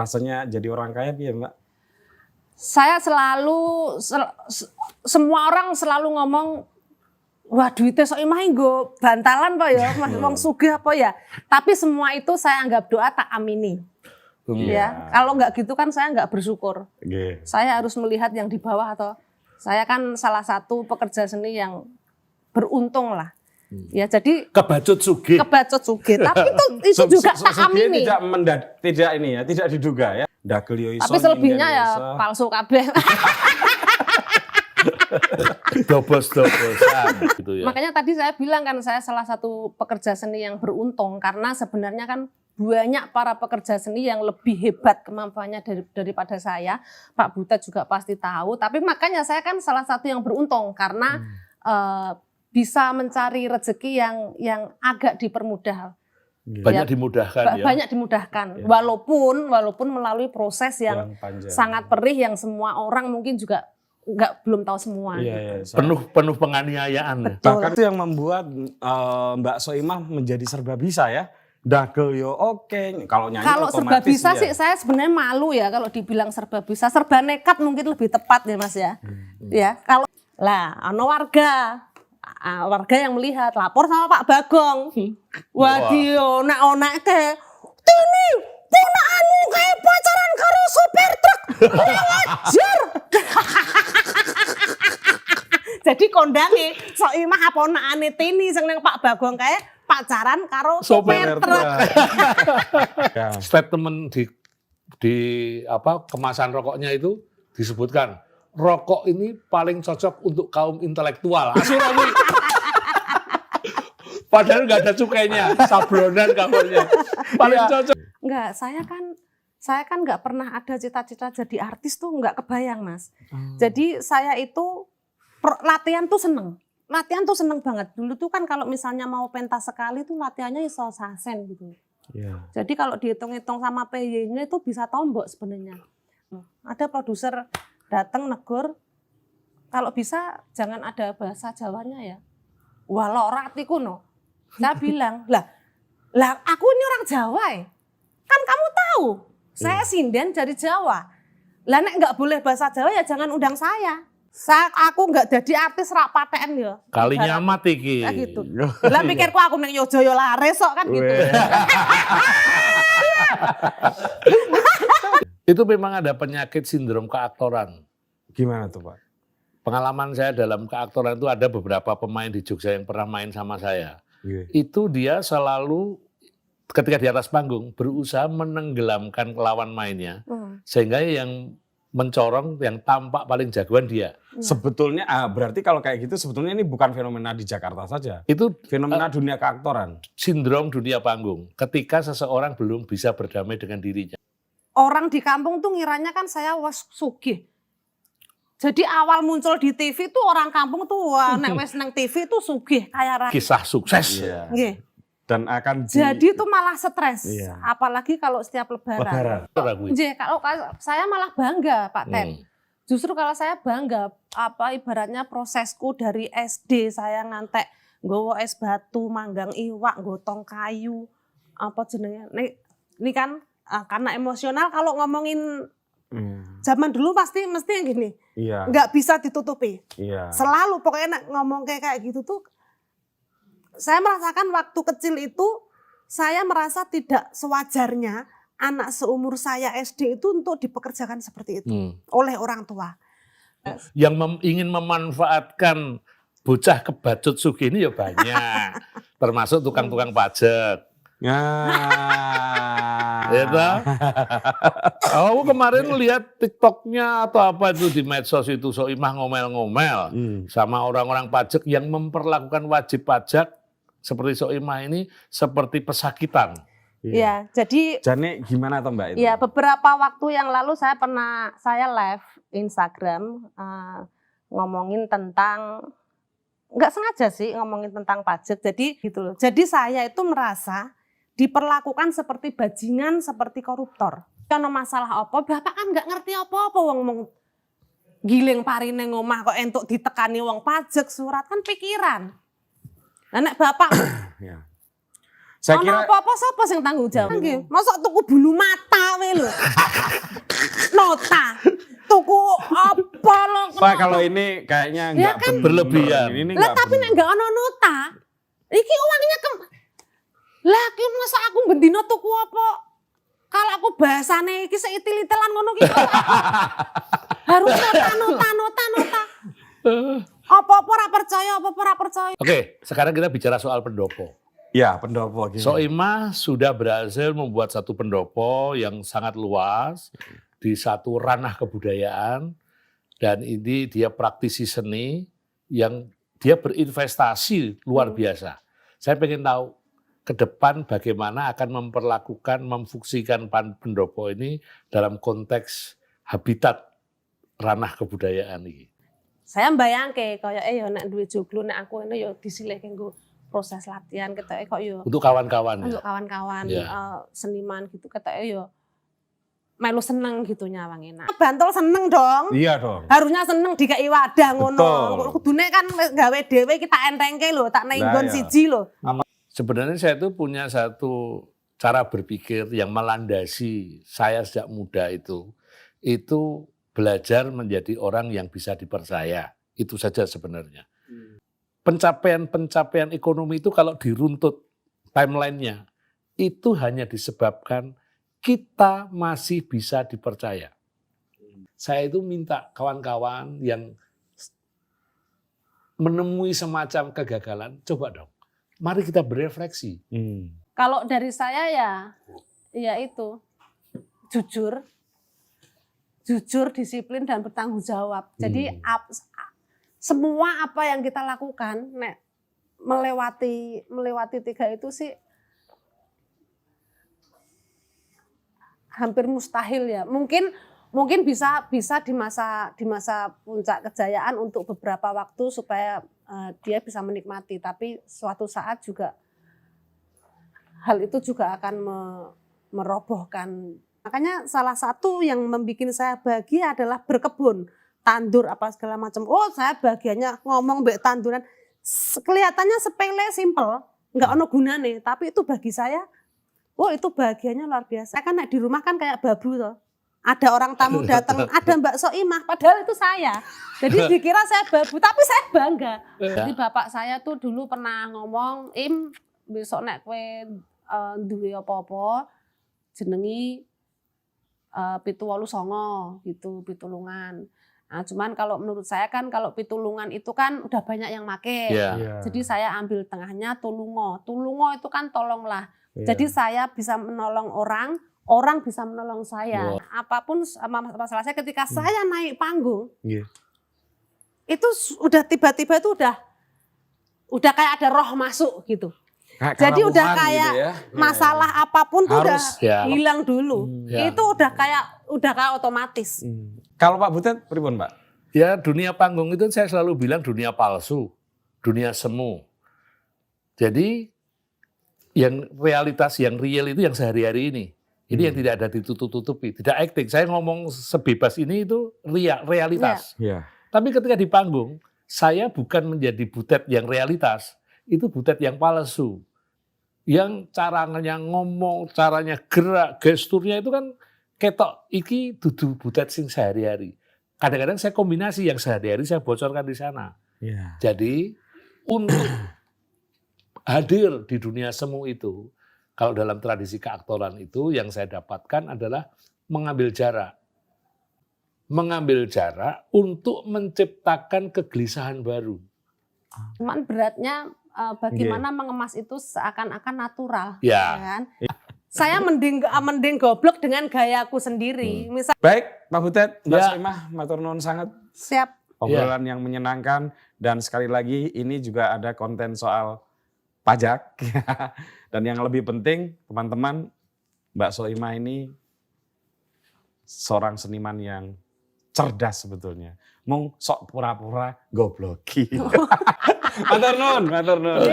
rasanya jadi orang kaya piye, Mbak? Saya semua orang selalu ngomong, wah duitnya sok imahe nggo bantalan apa ya, Mas wong sugih apa ya. Tapi semua itu saya anggap doa tak amini. Ya, kalau nggak gitu kan saya nggak bersyukur. Saya harus melihat yang di bawah atau saya kan salah satu pekerja seni yang beruntung lah. Ya, jadi kebacut sugih. Tapi itu juga tak amini. Tidak diduga ya. Tapi selebihnya ya palsu kabeh. Dobos-dobosan gitu ya. Makanya tadi saya bilang kan saya salah satu pekerja seni yang beruntung karena sebenarnya kan banyak para pekerja seni yang lebih hebat kemampuannya daripada saya. Pak Butet juga pasti tahu. Tapi makanya saya kan salah satu yang beruntung karena bisa mencari rezeki yang agak dipermudah. Banyak dimudahkan ya. Banyak dimudahkan. Ya. Walaupun melalui proses yang sangat perih yang semua orang mungkin juga belum tahu semua. Iya, penuh penganiayaan. Bahkan itu yang membuat Mbak Soimah menjadi serba bisa ya. Dagel yo oke, kalau nyanyi kalau serba bisa ya. Sih saya sebenarnya malu ya kalau dibilang serba bisa. Serba nekat mungkin lebih tepat ya Mas ya. Ya, kalau ana warga yang melihat lapor sama Pak Bagong. Wah dia onak-onak ke Tini, ponakanmu kayak pacaran karo sopir truk. Wajar. Jadi kondange Soimah apa onakane Tini sing nang Pak Bagong kayak pacaran karo sopir truk. Statement di kemasan rokoknya itu disebutkan rokok ini paling cocok untuk kaum intelektual. Padahal nggak ada cukainya, sablonan kamarnya. Paling cocok. Enggak, saya kan nggak pernah ada cita-cita jadi artis tuh nggak kebayang Mas. Jadi saya itu latihan tuh seneng banget. Dulu tuh kan kalau misalnya mau pentas sekali tuh latihannya iso sasen gitu. Jadi kalau dihitung-hitung sama PY-nya itu bisa tombok sebenarnya. Ada produser datang negur, kalau bisa jangan ada bahasa Jawanya ya. Walau ratiku no. Saya bilang, lah aku ini orang Jawa ya. Kan kamu tahu, saya sinden dari Jawa. Lah nek nggak boleh bahasa Jawa ya jangan undang saya. Aku nggak jadi artis rak paten ya. Kalinya mati ki. Nah, gitu. Lah pikirku aku ning Yojoyo laris kok kan gitu. Itu memang ada penyakit sindrom keaktoran. Gimana tuh Pak? Pengalaman saya dalam keaktoran itu ada beberapa pemain di Jogja yang pernah main sama saya. Itu dia selalu ketika di atas panggung berusaha menenggelamkan lawan mainnya. Sehingga yang mencorong, yang tampak paling jagoan dia. Sebetulnya berarti kalau kayak gitu sebetulnya ini bukan fenomena di Jakarta saja. Itu fenomena dunia keaktoran. Sindrom dunia panggung. Ketika seseorang belum bisa berdamai dengan dirinya. Orang di kampung tuh ngiranya kan saya sugih. Jadi awal muncul di TV tuh orang kampung tuh nek wes nang TV tuh sugih kayak kisah sukses. Dan akan jadi itu malah stres. Apalagi kalau setiap lebaran. Kalau saya malah bangga Pak Ten. Justru kalau saya bangga ibaratnya prosesku dari SD saya ngantek nggowo es batu, manggang iwak, gotong kayu, apa jenenge. Ini kan karena emosional kalau ngomongin zaman dulu mesti yang gini, nggak bisa ditutupi. Selalu pokoknya ngomong kayak gitu tuh, saya merasakan waktu kecil itu saya merasa tidak sewajarnya anak seumur saya SD itu untuk dipekerjakan seperti itu oleh orang tua. Yang ingin memanfaatkan bocah kebacut sugih ini ya banyak, termasuk tukang-tukang pajak. Aku kemarin lihat TikToknya atau apa itu di medsos itu Soimah ngomel-ngomel sama orang-orang pajak yang memperlakukan wajib pajak seperti Soimah ini seperti pesakitan. Ya, jadi gimana tuh Mbak itu? Ya, beberapa waktu yang lalu saya live Instagram ngomongin tentang nggak sengaja sih ngomongin tentang pajak. Jadi gitu loh. Jadi saya itu merasa diperlakukan seperti bajingan, seperti koruptor. Karena masalah apa, bapak kan nggak ngerti apa-apa, wong giling parine ngomah kok entuk ditekani wong pajak surat kan pikiran. Nah, nek bapak Saya Ono kira apa-apa sapa sing tanggung jawab? Nggih, mosok tuku bulu mata wae lho. Nota. Tuku apa lho? Pak, kalau ini kayaknya Ya nggak kan? Berlebihan. Ini Lah nggak tapi nek enggak ono nota, iki uangnya lah ki masa aku bendino tuku apa? Kalau aku bahasane iki seitil-itilan ngono ki harus nota. Apa-apa ora percaya, apa-apa ora percaya. Oke, sekarang kita bicara soal pendopo. Ya, pendopo gini. Soimah sudah berhasil membuat satu pendopo yang sangat luas di satu ranah kebudayaan, dan ini dia praktisi seni yang dia berinvestasi luar biasa. Saya pengen tahu ke depan bagaimana akan memfungsikan pendopo ini dalam konteks habitat ranah kebudayaan ini. Saya mbayangke kaya ya nek duwe joglo nek aku ini ya disilihke nggo proses latihan ketoke kok ya Untuk kawan-kawan ya. untuk kawan-kawan Ya. seniman gitu ketoke ya melu seneng gitu nyawang enak. Bantul seneng dong. Iya dong. Harusnya seneng dikai wadah ngono. Betul. Kudune kan gawe dhewe kita entengke lho, tak nek Lah, nggon ya. siji lho. Sebenarnya saya itu punya satu cara berpikir yang melandasi saya sejak muda itu belajar menjadi orang yang bisa dipercaya. Itu saja sebenarnya. Pencapaian ekonomi itu kalau diruntut timelinenya, itu hanya disebabkan kita masih bisa dipercaya. Saya itu minta kawan-kawan yang menemui semacam kegagalan, coba dong, mari kita berefleksi. Kalau dari saya ya itu jujur, disiplin dan bertanggung jawab. Jadi semua apa yang kita lakukan, nek melewati 3 itu sih hampir mustahil ya. Mungkin bisa di masa puncak kejayaan untuk beberapa waktu supaya dia bisa menikmati. Tapi suatu saat juga hal itu juga akan merobohkan. Makanya salah satu yang membuat saya bahagia adalah berkebun, tandur apa segala macam. Oh, saya bahagianya ngomong mbek tanduran. Kelihatannya sepele, simple, nggak ono gunane, tapi itu bagi saya, oh itu bahagianya luar biasa. Saya kan di rumah kan kayak babu toh. Ada orang tamu datang, ada Mbak Soimah, padahal itu saya. Jadi dikira saya babu, tapi saya bangga. Jadi bapak saya tuh dulu pernah ngomong, Im, besok nek kowe duwe apa-apa, jenengi 789 gitu, pitulungan. Nah, cuman kalau menurut saya kan kalau pitulungan itu kan udah banyak yang make. Ya. Jadi saya ambil tengahnya tulungo. Tulungo itu kan tolonglah. Jadi saya bisa menolong orang, orang bisa menolong saya. Apapun masalah saya ketika saya naik panggung, itu udah tiba-tiba itu udah kayak ada roh masuk gitu. Jadi udah kayak gitu ya. masalah apapun tuh udah Harus, ya. hilang dulu. Ya. Itu udah kayak otomatis. Kalau Pak Butet, pripun Pak? Ya, dunia panggung itu saya selalu bilang dunia palsu, dunia semu. Jadi yang realitas, yang real itu yang sehari-hari ini. Ini yang tidak ada ditutup-tutupi, tidak acting. Saya ngomong sebebas ini itu realitas. Iya. Tapi ketika di panggung, saya bukan menjadi Butet yang realitas, itu Butet yang palsu. Yang caranya ngomong, caranya gerak, gesturnya itu kan ketok iki dudu Butet sing sehari-hari. Kadang-kadang saya kombinasi yang sehari-hari saya bocorkan di sana. Iya. Jadi untuk hadir di dunia semu itu, kalau dalam tradisi keaktoran itu yang saya dapatkan adalah mengambil jarak. Mengambil jarak untuk menciptakan kegelisahan baru. Cuman beratnya bagaimana mengemas itu seakan-akan natural, Ya. kan? Saya mending goblok dengan gayaku sendiri. Misal Baik, Pak Butet, Mbak Ya. Soimah, matur nuwun sangat. siap Obrolan yang menyenangkan, dan sekali lagi ini juga ada konten soal pajak. Dan yang lebih penting, teman-teman, Mbak Soimah ini seorang seniman yang cerdas sebetulnya. Mung sok pura-pura gobloki. Matur nuwun, matur nuwun.